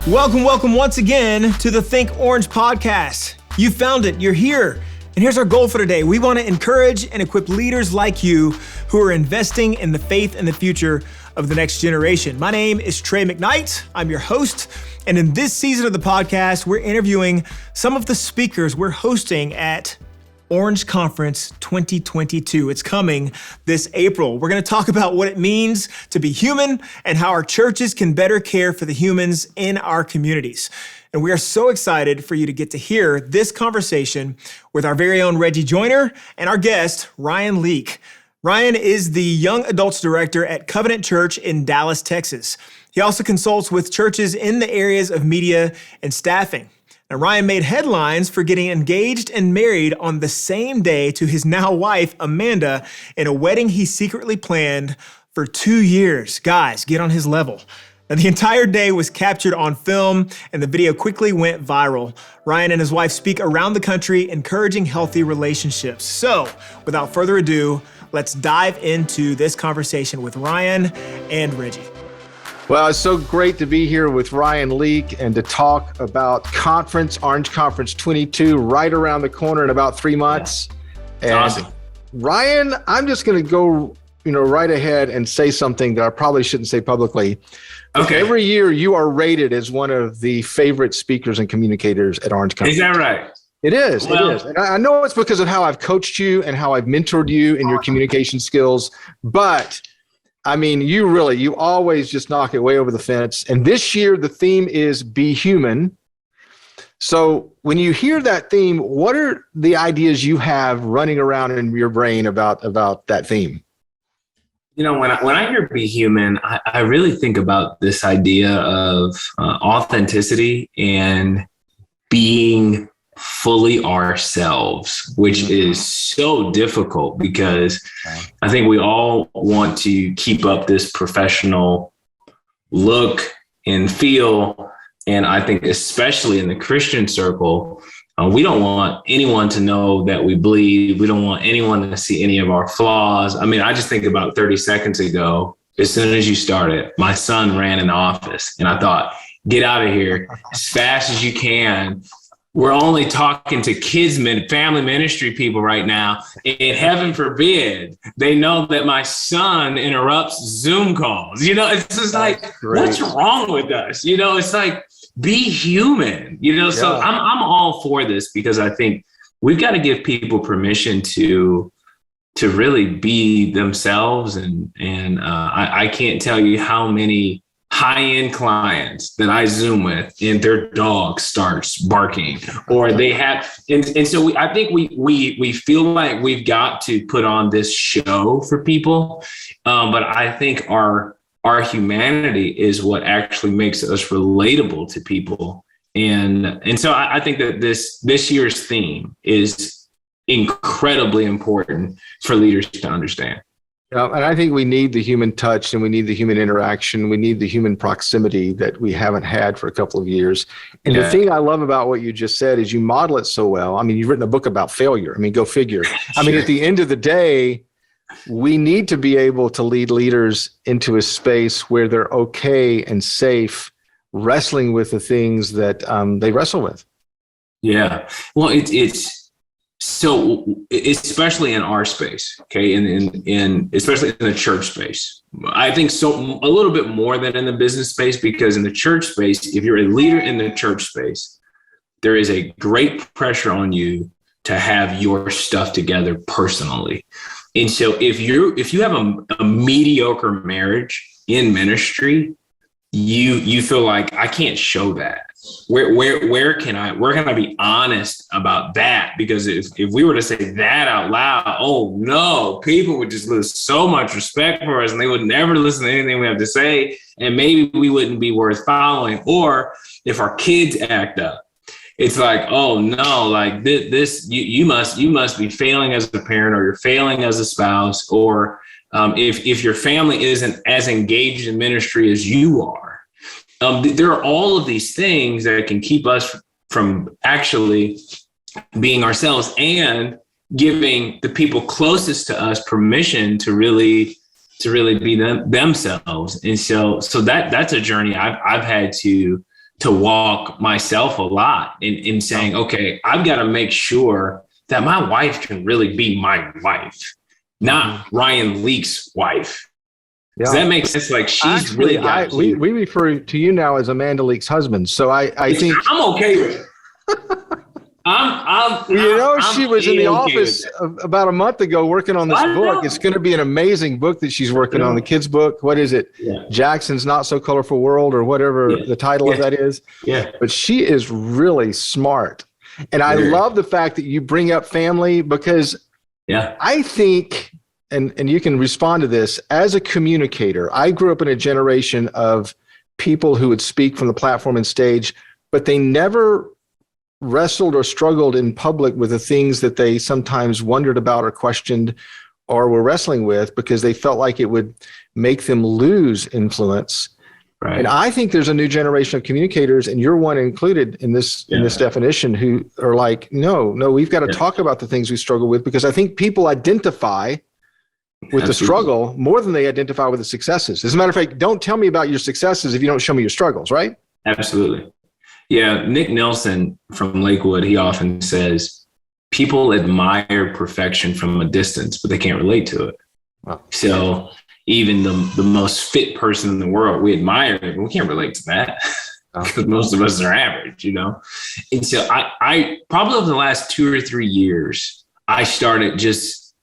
Welcome once again to the Think Orange podcast. You found it, you're here. And here's our goal for today. We want to encourage and equip leaders like you who are investing in the faith and the future of the next generation. My name is Trey McKnight. I'm your host. And in this season of the podcast, we're interviewing some of the speakers we're hosting at Orange Conference 2022. It's coming this April. We're going to talk about what it means to be human and how our churches can better care for the humans in our communities. And we are so excited for you to get to hear this conversation with our very own Reggie Joiner and our guest, Ryan Leak. Ryan is the Young Adults Director at Covenant Church in Dallas, Texas. He also consults with churches in the areas of media and staffing. Now, Ryan made headlines for getting engaged and married on the same day to his now wife, Amanda, in a wedding he secretly planned for 2 years. Guys, get on his level. Now, the entire day was captured on film, and the video quickly went viral. Ryan and his wife speak around the country, encouraging healthy relationships. So, without further ado, let's dive into this conversation with Ryan and Reggie. Well, it's so great to be here with Ryan Leak and to talk about Orange Conference 22, right around the corner in about 3 months. Yeah. And awesome. Ryan, I'm just going to go, right ahead and say something that I probably shouldn't say publicly. Okay. Every year you are rated as one of the favorite speakers and communicators at Orange Conference. Is that right? It is. Well, it is. And I know it's because of how I've coached you and how I've mentored you in your communication skills, but I mean, you always just knock it way over the fence. And this year, the theme is Be Human. So when you hear that theme, what are the ideas you have running around in your brain about that theme? When I hear Be Human, I really think about this idea of authenticity and being fully ourselves, which is so difficult because I think we all want to keep up this professional look and feel. And I think especially in the Christian circle, we don't want anyone to know that we bleed. We don't want anyone to see any of our flaws. I mean, I just think about 30 seconds ago, as soon as you started, my son ran in the office and I thought, get out of here as fast as you can. We're only talking to kids, family ministry people right now. And heaven forbid, they know that my son interrupts Zoom calls. It's just like, what's wrong with us? It's like, be human, So I'm all for this because I think we've got to give people permission to really be themselves. And I can't tell you how many high-end clients that I Zoom with and their dog starts barking or they have. And so I think we feel like we've got to put on this show for people. But I think our humanity is what actually makes us relatable to people. And so I think that this year's theme is incredibly important for leaders to understand. Yeah, and I think we need the human touch and we need the human interaction. We need the human proximity that we haven't had for a couple of years. And the thing I love about what you just said is you model it so well. I mean, you've written a book about failure. I mean, go figure. I mean, at the end of the day, we need to be able to lead leaders into a space where they're okay and safe wrestling with the things that they wrestle with. Yeah. Well, it's so especially in our space, okay, in especially in the church space, I think so a little bit more than in the business space, because in the church space, if you're a leader in the church space, there is a great pressure on you to have your stuff together personally. And so if you have a mediocre marriage in ministry, you feel like I can't show that. Where can I be honest about that? Because if we were to say that out loud, oh no, people would just lose so much respect for us and they would never listen to anything we have to say. And maybe we wouldn't be worth following. Or if our kids act up, it's like, oh no, like this, you must be failing as a parent, or you're failing as a spouse, or if your family isn't as engaged in ministry as you are. There are all of these things that can keep us from actually being ourselves and giving the people closest to us permission to really be themselves. And so that's a journey I've had to to walk myself a lot in saying, okay, I've got to make sure that my wife can really be my wife, not Ryan Leake's wife. Yeah. Does that make sense? Like she's actually, really got we refer to you now as Amanda Leake's husband. So I think I'm okay with it. She was in the office about a month ago working on this book. It's going to be an amazing book that she's working on, the kids' book. What is it? Yeah. Jackson's Not So Colorful World, or whatever the title of that is. Yeah. But she is really smart. And I love the fact that you bring up family, because I think, and you can respond to this, as a communicator, I grew up in a generation of people who would speak from the platform and stage, but they never wrestled or struggled in public with the things that they sometimes wondered about or questioned or were wrestling with, because they felt like it would make them lose influence. Right. And I think there's a new generation of communicators, and you're one included in this definition, who are like, no, we've got to talk about the things we struggle with, because I think people identify with the struggle more than they identify with the successes. As a matter of fact, don't tell me about your successes if you don't show me your struggles, right? Absolutely. Yeah, Nick Nelson from Lakewood, he often says, people admire perfection from a distance, but they can't relate to it. Wow. So even the most fit person in the world, we admire it, but we can't relate to that because most of us are average, And so I probably over the last 2 or 3 years, I started just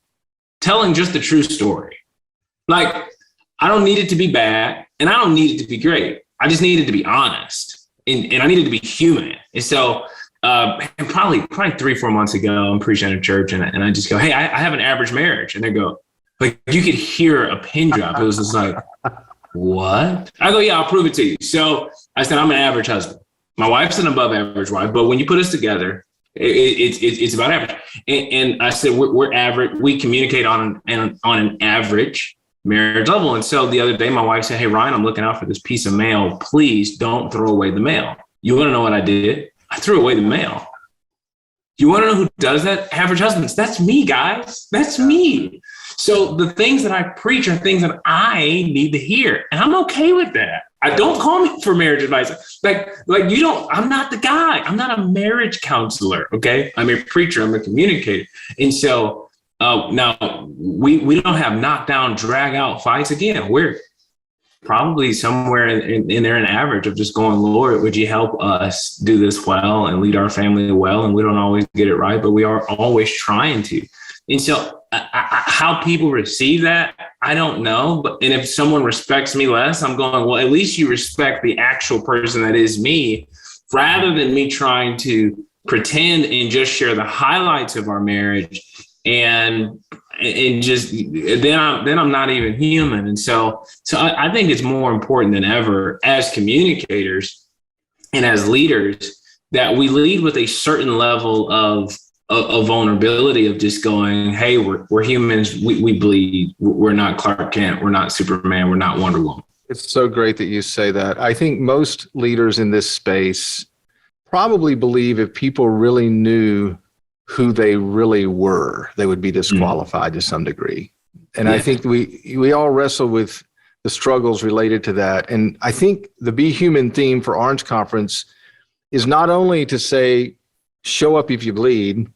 telling just the true story. Like, I don't need it to be bad, and I don't need it to be great. I just need it to be honest. And I needed to be human. And so probably 3-4 months ago, I'm preaching at a church, and I just go, hey, I have an average marriage. And they go, like, you could hear a pin drop. It was just like, what? I go, yeah, I'll prove it to you. So I said, I'm an average husband. My wife's an above average wife, but when you put us together, it's about average. And I said, we're average. We communicate on an average marriage level. And so the other day, my wife said, hey, Ryan, I'm looking out for this piece of mail. Please don't throw away the mail. You want to know what I did? I threw away the mail. You want to know who does that? Average husbands. That's me, guys. That's me. So the things that I preach are things that I need to hear. And I'm okay with that. I don't call me for marriage advice. Like you don't, I'm not the guy. I'm not a marriage counselor. Okay. I'm a preacher. I'm a communicator. And so now we don't have knockdown, drag out fights. Again, we're probably somewhere in there an average of just going, Lord, would you help us do this well and lead our family well? And we don't always get it right, but we are always trying to. And so how people receive that, I don't know. And if someone respects me less, I'm going, well, at least you respect the actual person that is me, rather than me trying to pretend and just share the highlights of our marriage. And just then I'm not even human. And so I think it's more important than ever as communicators and as leaders that we lead with a certain level of vulnerability, of just going, hey, we're humans, we bleed, we're not Clark Kent, we're not Superman, we're not Wonder Woman. It's so great that you say that. I think most leaders in this space probably believe if people really knew who they really were, they would be disqualified to some degree. And I think we all wrestle with the struggles related to that. And I think the Be Human theme for Orange Conference is not only to say, show up if you bleed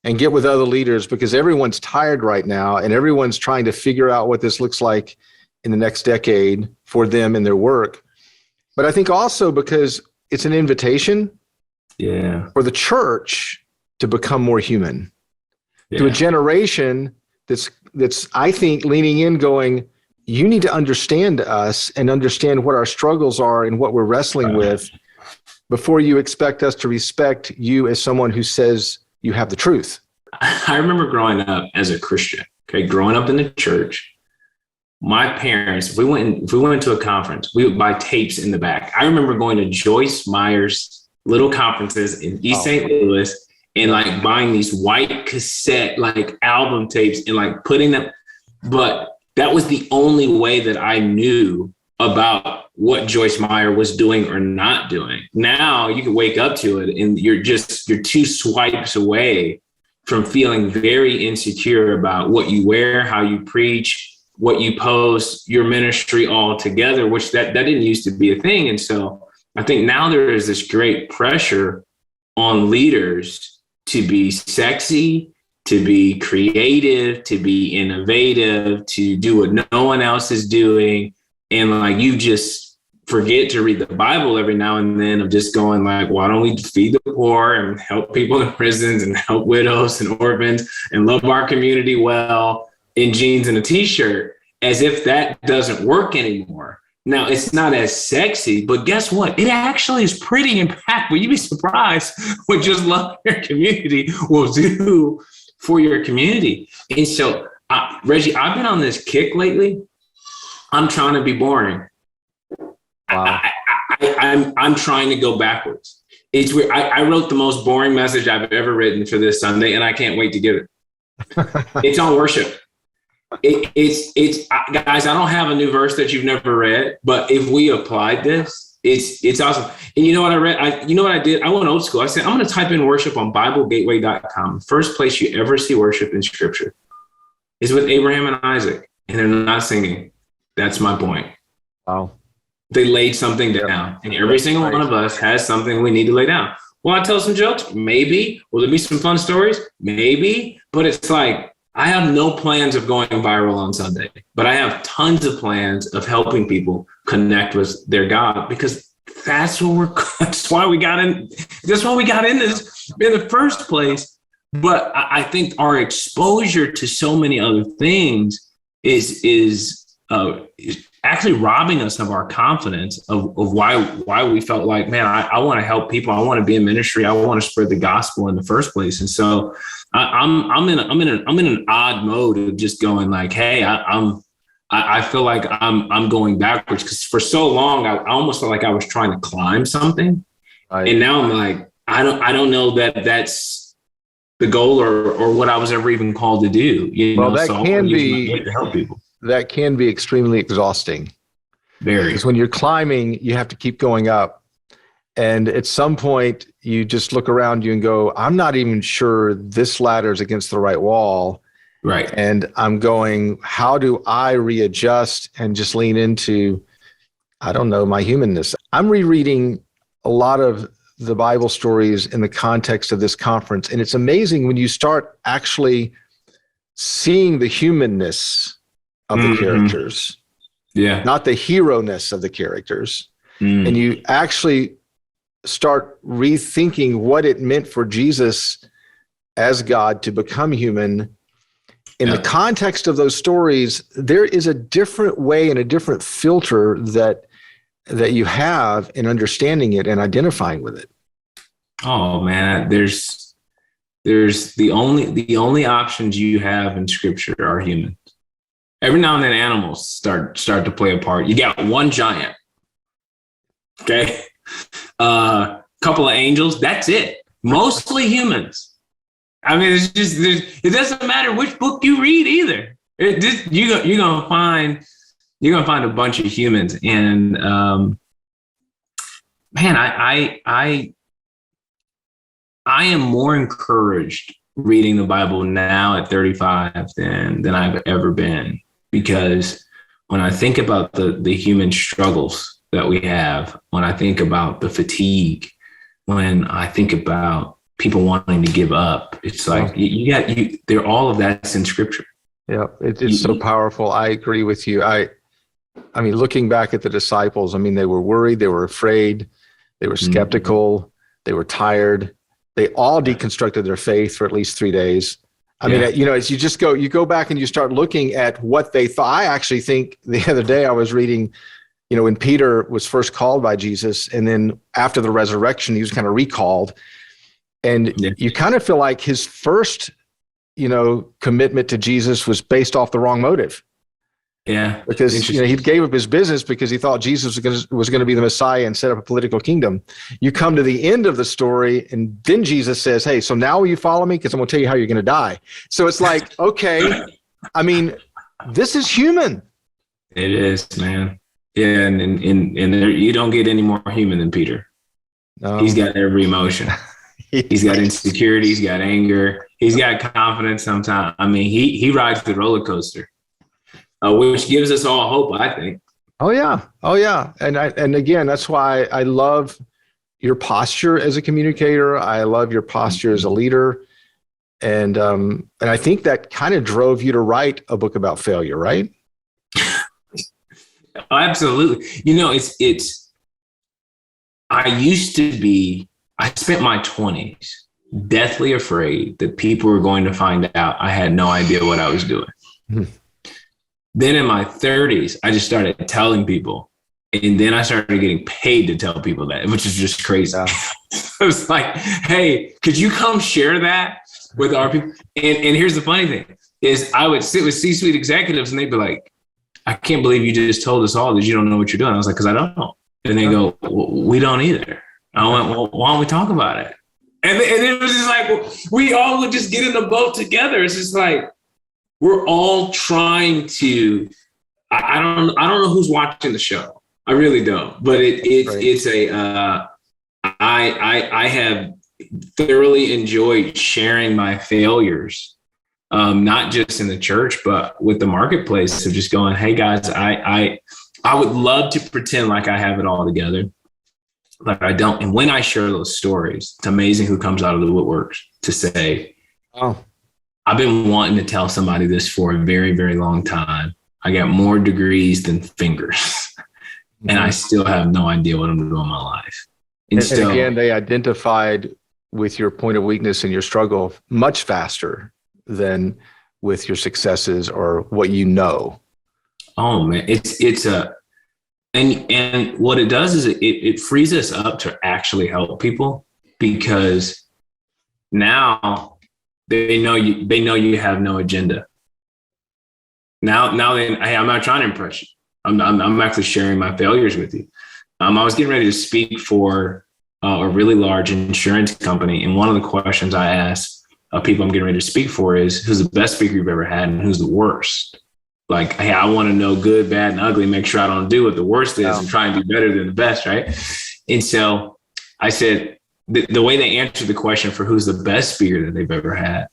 and get with other leaders, because everyone's tired right now and everyone's trying to figure out what this looks like in the next decade for them in their work. But I think also because it's an invitation for the church to become more human, to a generation that's I think leaning in, going, you need to understand us and understand what our struggles are and what we're wrestling with before you expect us to respect you as someone who says you have the truth. I remember growing up as a Christian, growing up in the church. My parents, if we went to a conference, we would buy tapes in the back. I remember going to Joyce Meyer's little conferences in East St. Louis, and like buying these white cassette like album tapes and like putting them. But that was the only way that I knew about what Joyce Meyer was doing or not doing. Now you can wake up to it and you're 2 swipes away from feeling very insecure about what you wear, how you preach, what you post, your ministry all together, which that didn't used to be a thing. And so I think now there is this great pressure on leaders to be sexy, to be creative, to be innovative, to do what no one else is doing. And like, you just forget to read the Bible every now and then, of just going like, why don't we feed the poor and help people in prisons and help widows and orphans and love our community well in jeans and a t-shirt, as if that doesn't work anymore. Now, it's not as sexy, but guess what? It actually is pretty impactful. You'd be surprised what just love your community will do for your community. And so, Reggie, I've been on this kick lately. I'm trying to be boring. Wow. I'm trying to go backwards. It's weird. I wrote the most boring message I've ever written for this Sunday, and I can't wait to give it. It's on worship. It's guys, I don't have a new verse that you've never read, but if we applied this, it's awesome. And you know what I read? You know what I did? I went old school. I said, I'm going to type in worship on BibleGateway.com. First place you ever see worship in scripture is with Abraham and Isaac, and they're not singing. That's my point. Wow. They laid something down, and every single one of us has something we need to lay down. Will I tell some jokes? Maybe. Will there be some fun stories? Maybe. But it's like, I have no plans of going viral on Sunday, but I have tons of plans of helping people connect with their God, because that's why we got in this in the first place. But I think our exposure to so many other things is actually robbing us of our confidence of why we felt like, man, I want to help people. I want to be in ministry. I want to spread the gospel in the first place. And so I'm in an odd mode of just going like, hey, I feel like I'm going backwards, because for so long I almost felt like I was trying to climb something, and now I'm like, I don't know that that's the goal or what I was ever even called to do. That can be to help people. That can be extremely exhausting. Very. Because when you're climbing, you have to keep going up. And at some point, you just look around you and go, I'm not even sure this ladder is against the right wall. Right. And I'm going, how do I readjust and just lean into, I don't know, my humanness? I'm rereading a lot of the Bible stories in the context of this conference. And it's amazing when you start actually seeing the humanness of the characters. Yeah. Not the hero-ness of the characters. And you actually start rethinking what it meant for Jesus as God to become human. In the context of those stories, there is a different way and a different filter that you have in understanding it and identifying with it. Oh man, there's the only options you have in scripture are human. Every now and then animals start to play a part. You got one giant. Okay. Couple of angels. That's it. Mostly humans. I mean, it's just, it doesn't matter which book you read either. You're gonna find a bunch of humans. And man, I am more encouraged reading the Bible now at 35 than I've ever been, because when I think about the human struggles that we have, when I think about the fatigue, when I think about people wanting to give up, it's like they're all of that's in scripture. Yeah, it's so powerful. I agree with you. I mean, looking back at the disciples, I mean, they were worried, they were afraid, they were skeptical, they were tired. They all deconstructed their faith for at least 3 days. I mean, as you go back and you start looking at what they thought. I actually think the other day I was reading, when Peter was first called by Jesus, and then after the resurrection, he was kind of recalled. And you kind of feel like his first, commitment to Jesus was based off the wrong motive. Yeah. Because, he gave up his business because he thought Jesus was going to be the Messiah and set up a political kingdom. You come to the end of the story, and then Jesus says, hey, so now will you follow me? Because I'm going to tell you how you're going to die. So it's like, okay, I mean, this is human. It is, man. Yeah. And there, you don't get any more human than Peter. No. He's got every emotion. He's got insecurity. He's got anger. He's got confidence sometimes. I mean, he rides the roller coaster. Which gives us all hope, I think. Oh yeah. Oh yeah. And again, that's why I love your posture as a communicator. I love your posture as a leader. And I think that kind of drove you to write a book about failure, right? Absolutely. I spent my 20s deathly afraid that people were going to find out I had no idea what I was doing. Mm-hmm. Then in my 30s, I just started telling people. And then I started getting paid to tell people that, which is just crazy. Yeah. It was like, hey, could you come share that with our people? And here's the funny thing is I would sit with C-suite executives and they'd be like, I can't believe you just told us all that you don't know what you're doing. I was like, because I don't know. And they go, well, we don't either. I went, well, why don't we talk about it? And it was just like, well, we all would just get in the boat together. It's just like, we're all trying to, I don't know who's watching the show. I really don't, but I have thoroughly enjoyed sharing my failures, not just in the church, but with the marketplace of just going, hey guys, I would love to pretend like I have it all together, but I don't. And when I share those stories, it's amazing who comes out of the woodworks to say, oh, I've been wanting to tell somebody this for a very, very long time. I got more degrees than fingers. And I still have no idea what I'm doing in my life. And again, they identified with your point of weakness and your struggle much faster than with your successes or what you know. Oh man, and what it does is it frees us up to actually help people, because now they know you have no agenda. Now hey, I'm not trying to impress you. I'm actually sharing my failures with you. I was getting ready to speak for a really large insurance company. And one of the questions I asked people I'm getting ready to speak for is, who's the best speaker you've ever had and who's the worst? Like, hey, I want to know good, bad, and ugly, make sure I don't do what the worst is and try and do better than the best, right? And so I said, the way they answered the question for who's the best speaker that they've ever had,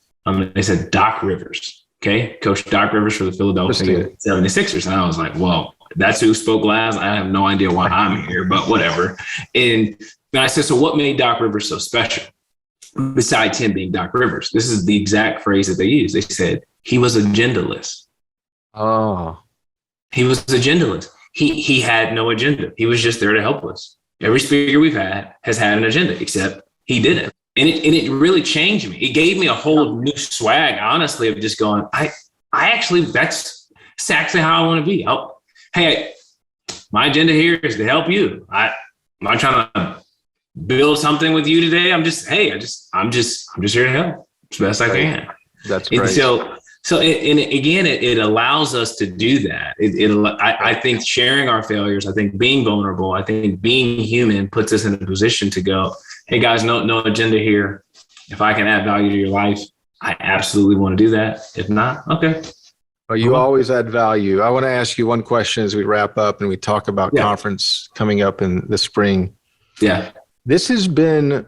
they said Doc Rivers. Okay, Coach Doc Rivers for the Philadelphia 76ers. And I was like, well, that's who spoke last. I have no idea why I'm here, but whatever. And I said, so what made Doc Rivers so special? Besides him being Doc Rivers, this is the exact phrase that they used. They said, he was agendaless. Oh. He was agendaless. He had no agenda. He was just there to help us. Every speaker we've had has had an agenda, except he didn't. And it really changed me. It gave me a whole new swag, honestly, of just going, I actually, that's exactly how I want to be. Hey, my agenda here is to help you. I'm not trying to build something with you today. I'm just here to help as best I can. That's great. And so it allows us to do that. I think sharing our failures, I think being vulnerable, I think being human puts us in a position to go, hey guys, no agenda here. If I can add value to your life, I absolutely want to do that. If not, okay. Well, you always add value. I want to ask you one question as we wrap up and we talk about conference coming up in the spring. Yeah. This has been,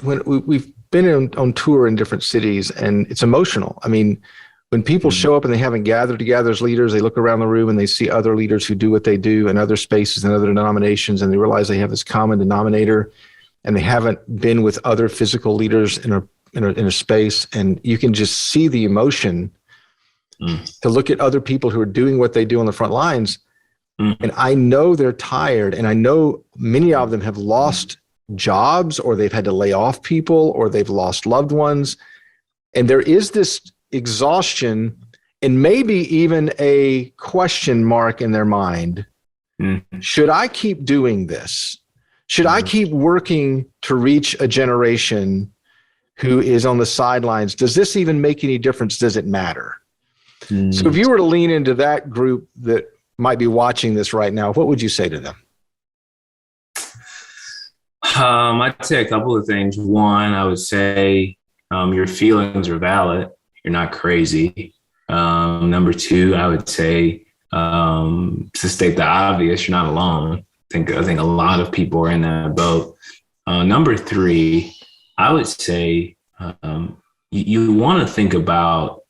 when we've been on tour in different cities, and it's emotional. I mean, when people show up and they haven't gathered together as leaders, they look around the room and they see other leaders who do what they do in other spaces and other denominations, and they realize they have this common denominator, and they haven't been with other physical leaders in a space, and you can just see the emotion to look at other people who are doing what they do on the front lines. And I know they're tired, and I know many of them have lost jobs, or they've had to lay off people, or they've lost loved ones. And there is this exhaustion and maybe even a question mark in their mind. Should I keep doing this? Should I keep working to reach a generation who is on the sidelines? Does this even make any difference? Does it matter? So if you were to lean into that group that might be watching this right now, what would you say to them? I'd say a couple of things. One, I would say your feelings are valid. You're not crazy. Number two, I would say, to state the obvious, you're not alone. I think a lot of people are in that boat. Number three, I would say you want to think about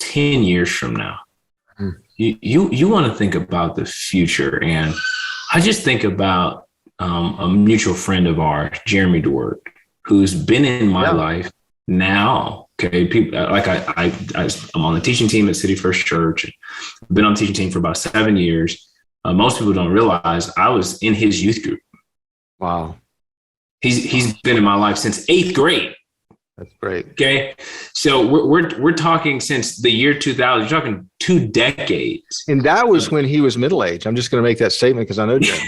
10 years from now. you want to think about the future. And I just think about a mutual friend of ours, Jeremy Dewart, who's been in my life now. Okay, people like I'm on the teaching team at City First Church. I've been on the teaching team for about 7 years. Most people don't realize I was in his youth group. Wow. He's been in my life since 8th grade. That's great. Okay, so we're talking since the year 2000. You're talking 2 decades. And that was when he was middle-aged. I'm just going to make that statement because I know Jeremy.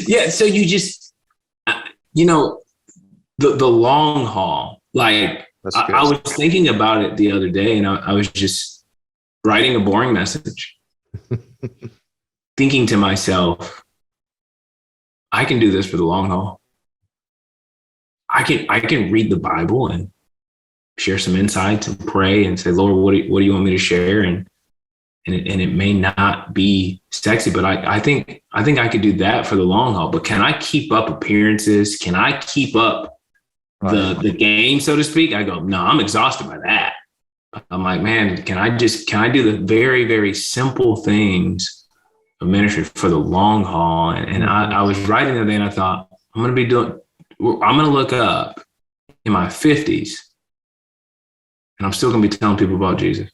Yeah, so you just, the long haul. Like I was thinking about it the other day, and I was just writing a boring message, thinking to myself, I can do this for the long haul. I can read the Bible and share some insights and pray and say, Lord, what do you want me to share? And it may not be sexy, but I think I could do that for the long haul. But can I keep up appearances? Can I keep up the game, so to speak? I go, no, I'm exhausted by that. I'm like, man, can I do the very, very simple things of ministry for the long haul? And I was writing the other day and I thought, I'm going to look up in my 50s and I'm still going to be telling people about Jesus.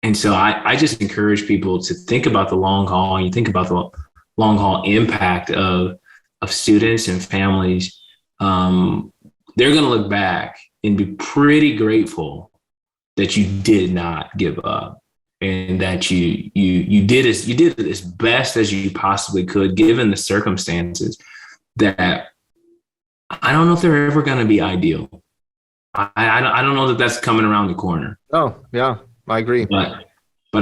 And so I just encourage people to think about the long haul. And you think about the long haul impact of students and families. They're going to look back and be pretty grateful that you did not give up and that you did it as best as you possibly could, given the circumstances that I don't know if they're ever going to be ideal. I don't know that that's coming around the corner. Oh, yeah, I agree. But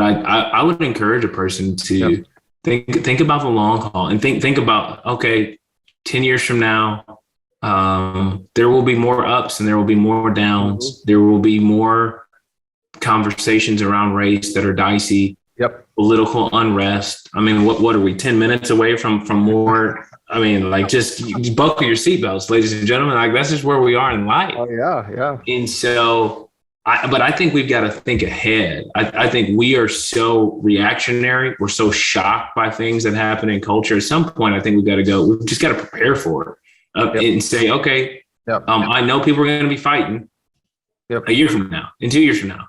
I would encourage a person to think about the long haul and think about, okay, 10 years from now, there will be more ups and there will be more downs. Mm-hmm. There will be more conversations around race that are dicey. Yep. Political unrest. I mean, what are we, 10 minutes away from more? I mean, like, just buckle your seatbelts, ladies and gentlemen. Like, that's just where we are in life. Oh, yeah. And so, but I think we've got to think ahead. I think we are so reactionary. We're so shocked by things that happen in culture. At some point, I think we've just got to prepare for it and say, okay, I know people are going to be fighting a year from now, and 2 years from now.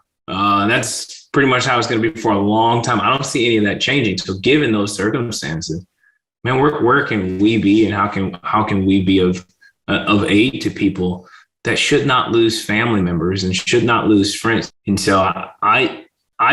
That's pretty much how it's going to be for a long time. I don't see any of that changing. So given those circumstances, man, where can we be, and how can we be of aid to people that should not lose family members and should not lose friends? And so I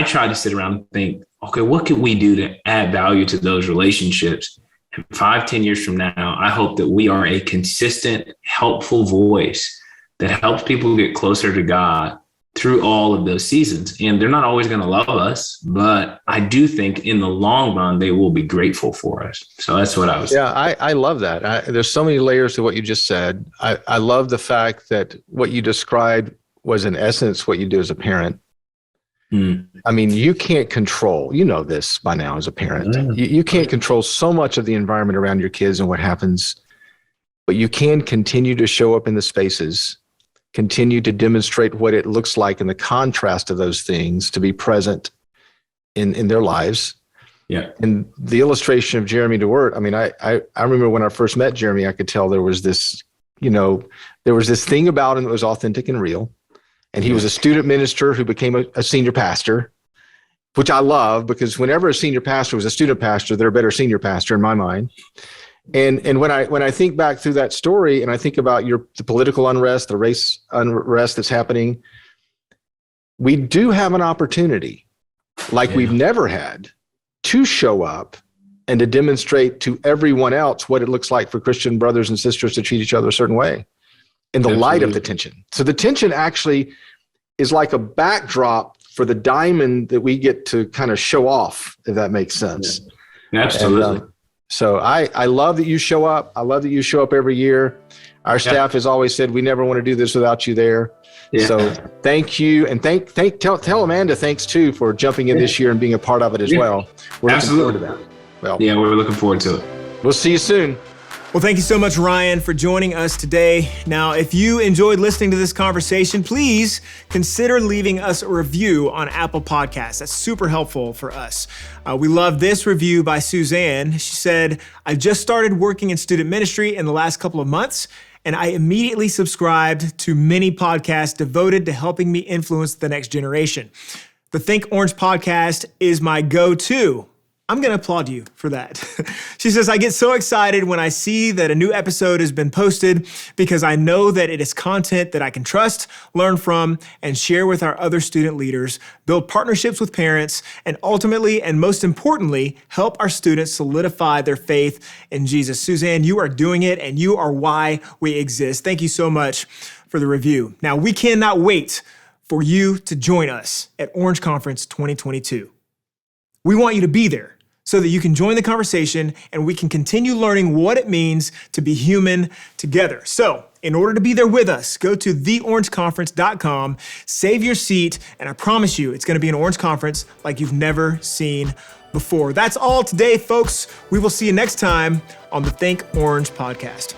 try to sit around and think, okay, what can we do to add value to those relationships? And 5-10 years from now, I hope that we are a consistent, helpful voice that helps people get closer to God through all of those seasons. And they're not always going to love us, but I do think in the long run, they will be grateful for us. So that's what I was. Yeah, I love that. There's so many layers to what you just said. I love the fact that what you described was in essence what you do as a parent. I mean, you can't control, you know this by now as a parent, you can't control so much of the environment around your kids and what happens, but you can continue to show up in the spaces, continue to demonstrate what it looks like in the contrast of those things, to be present in their lives. Yeah. And the illustration of Jeremy Dewart, I mean, I remember when I first met Jeremy, I could tell there was this thing about him that was authentic and real. And he was a student minister who became a senior pastor, which I love, because whenever a senior pastor was a student pastor, they're a better senior pastor in my mind. And when I think back through that story and I think about the political unrest, the race unrest that's happening, we do have an opportunity like we've never had to show up and to demonstrate to everyone else what it looks like for Christian brothers and sisters to treat each other a certain way in the light of the tension. So the tension actually is like a backdrop for the diamond that we get to kind of show off, if that makes sense. Yeah. Absolutely. And, so I love that you show up. I love that you show up every year. Our staff has always said, we never want to do this without you there. Yeah. So thank you. And tell Amanda thanks too for jumping in this year and being a part of it as well. We're looking forward to that. Well, yeah, we're looking forward to it. We'll see you soon. Well, thank you so much, Ryan, for joining us today. Now, if you enjoyed listening to this conversation, please consider leaving us a review on Apple Podcasts. That's super helpful for us. We love this review by Suzanne. She said, I just started working in student ministry in the last couple of months, and I immediately subscribed to many podcasts devoted to helping me influence the next generation. The Think Orange podcast is my go-to. I'm going to applaud you for that. She says, I get so excited when I see that a new episode has been posted because I know that it is content that I can trust, learn from, and share with our other student leaders, build partnerships with parents, and ultimately, and most importantly, help our students solidify their faith in Jesus. Suzanne, you are doing it, and you are why we exist. Thank you so much for the review. Now, we cannot wait for you to join us at Orange Conference 2022. We want you to be there so that you can join the conversation and we can continue learning what it means to be human together. So, in order to be there with us, go to theorangeconference.com, save your seat, and I promise you it's going to be an Orange Conference like you've never seen before. That's all today, folks. We will see you next time on the Think Orange podcast.